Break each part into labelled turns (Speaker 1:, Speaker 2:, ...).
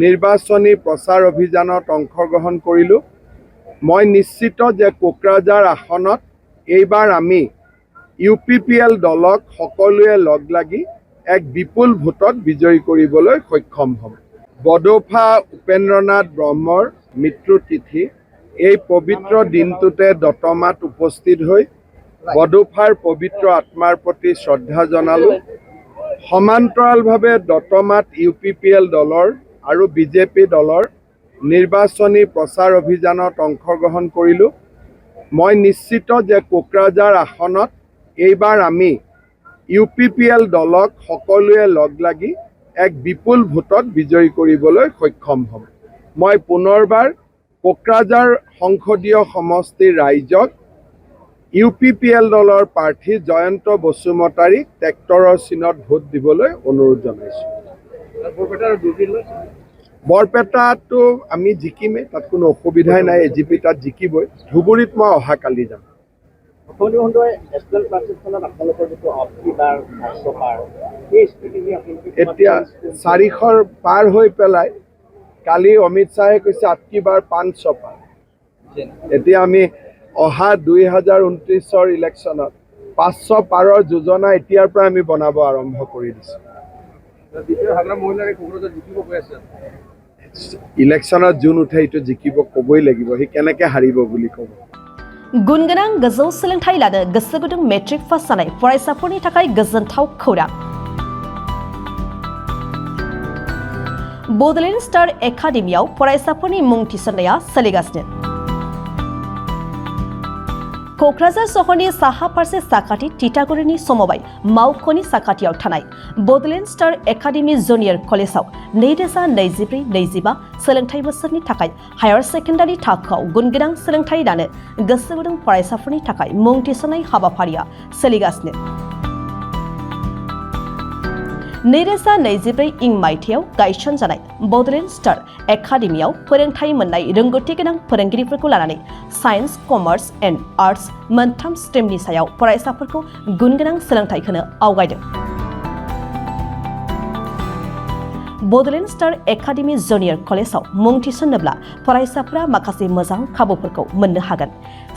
Speaker 1: নিৰ্বাচনী প্ৰচাৰ অভিযানত অংশগ্ৰহণ কৰিলোঁ। মই নিশ্চিত যে কোকৰাঝাৰ আসনত এইবাৰ আমি UPPL দলক সকলোৱে লগ লাগি এক বিপুল ভোটত বিজয়ী কৰিবলৈ সক্ষম হ'ম। বডৌফা উপেন্দ্ৰনাথ ব্ৰহ্মৰ মৃত্যু তিথি। এই পবিত্ৰ দিনটোতে দতমাত উপস্থিত হৈ বডৌফাৰ পবিত্ৰ আত্মাৰ প্ৰতি শ্ৰদ্ধা জনালোঁ। সমান্তৰালভাৱে দতমাত UPPL দলৰ আৰু BJP দলৰ নিৰ্বাচনী প্ৰচাৰ অভিযানত অংশগ্ৰহণ কৰিলোঁ। মই নিশ্চিত যে কোকৰাঝাৰ আসনত এইবাৰ আমি UPPL দলক সকলোৱে লগ লাগি এক বিপুল ভোটত বিজয়ী কৰিবলৈ সক্ষম হ'ম। মই পুনৰবাৰ কোকৰাঝাৰ সংসদীয় সমষ্টিৰ ৰাইজক UPPL দলৰ প্ৰাৰ্থী জয়ন্ত বসুমতাৰীক ট্ৰেক্টৰৰ চিনত ভোট দিবলৈ অনুৰোধ জনাইছোঁ। বৰপেটাতো আমি জিকিমেই, তাত কোনো অসুবিধাই নাই। AGP তাত জিকিবই। ধুবুৰীত মই অহাকালি যাম। এতিয়া 400 পাৰ হৈ পেলাই কালি অমিত শ্বাহে কৈছে আপকি বাৰ 500 পাৰ। এতিয়া আমি অহা 2029 ইলেকশ্যনত 500 পাৰৰ যোজনা এতিয়াৰ পৰা আমি বনাব আৰম্ভ কৰি দিছোঁ। ইলেকশ্যনত যোন উঠে এইটো জিকিব ক'বই লাগিব, সি কেনেকৈ হাৰিব বুলি ক'ব।
Speaker 2: गुनगोनां गोजौ सोलोंथाइ लानो गोसो गुदुं मेट्रिक पास जानाय फरायसाफोरनि थाखाय गोजोनथाव खौरां। बड'लेण्ड स्टार एकाडेमियाव फरायसाफोरनि मुं थिसननाया सोलिगासिनो। क'क्राझार सहरनि साहा फारसे साखाथि तितागुरिनि समबाय मावख'नि साखाथियाव थानाय बड'लेण्ड स्टार एकाडेमि जुनियर कलेजाव 2024-25 सोलोंथाइ बोसोरनि थाखाय हायार सेकेन्डारि थाखोआव गुनगोनां सोलोंथाइ लानो गोसो गुदुं फरायसाफोरनि थाखाय मुं थिसननाय हाबाफारिया सोलिगासिनो। 2024 मायथाइयाव गायसनजानाय बड'लेण्ड स्टार एकाडेमियाव फोरोंथाइ मोननाय रोंगौथि गोनां फोरोंगिरिफोरखौ लानानै साइन्स, कमार्स एन्ड आर्ट्स मोनथाम स्ट्रिमनि सायाव फरायसाफोरखौ गुनगोनां सोलोंथाइ होनो आवगायदों। बड'लेण्ड स्टार एकाडेमि जुनियर कलेजाव मुं थिसननोब्ला फरायसाफोरा माखासे मोजां खाबुफोरखौ मोननो हागोन।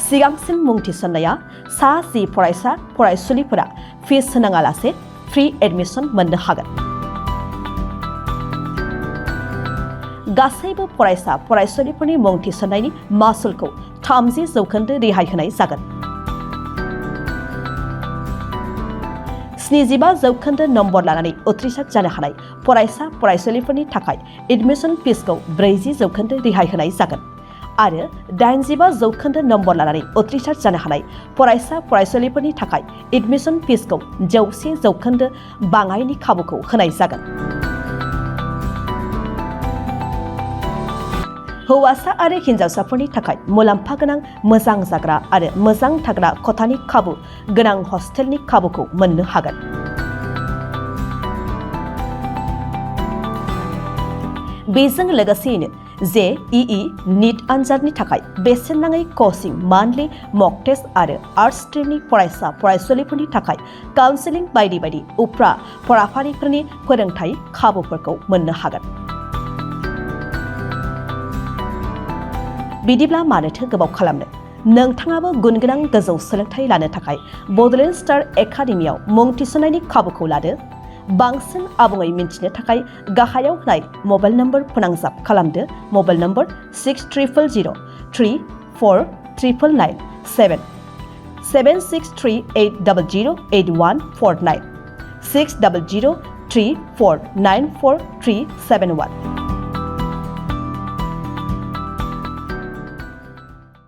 Speaker 2: सिगांसिन मुं थिसननाया सा 10 फरायसा फरायसुलिफोरा फिस होनाङालासे फ्री एडमिशन मोननो हागोन। गासैबो फरायसा फरायसुलिफोरनि मुं थिसननायनि मासुलखौ 30% रेहाय होनाय जागोन। 75% नम्बर लानानै उथ्रिसार जानो हानाय फरायसा फरायसुलिफोरनि थाखाय एडमिशन फिसखौ 40% रेहाय होनाय जागोन आरो 85% नम्बर लानानै उथ्रिसार जानो हानाय फरायसा फरायसुलिफोरनि थाखाय एडमिशन फिसखौ 100% बाङायनि खाबुखौ होनाय जागोन। हौवासा आरो हिन्जावसाफोरनि थाखाय मुलाम्फा गोनां मोजां जाग्रा आरो मोजां थाग्रा खथानि खाबु गोनां हस्टेलनि खाबुखौ मोननो हागोन। बेजों लोगोसेयैनो JEE नीट आनजादनि थाखाय बेसेन नाङै कचिं मान्थलि मक टेस्ट आरो आर्ट्स स्ट्रिमनि फरायसा फरायसुलिफोरनि थाखाय काउन्सेलिं बायदि बायदि उफ्रा फराफारिफोरनि फोरोंथाइ खाबुफोरखौ मोननो हागोन। बिदिब्ला मानोथो गोबाव खालामनो? नोंथाङाबो गुनगोनां गोजौ सोलोंथाइ लानो थाखाय बड'लेण्ड स्टार एकाडेमियाव मुं थिसननायनि खाबुखौ लादो। बांसिन आबुङै मिन्थिनो थाखाय गाहायाव होनाय मबाइल नम्बर फोनांजाब खालामदो। Mobile number 6000349997 7638008149 6003494371।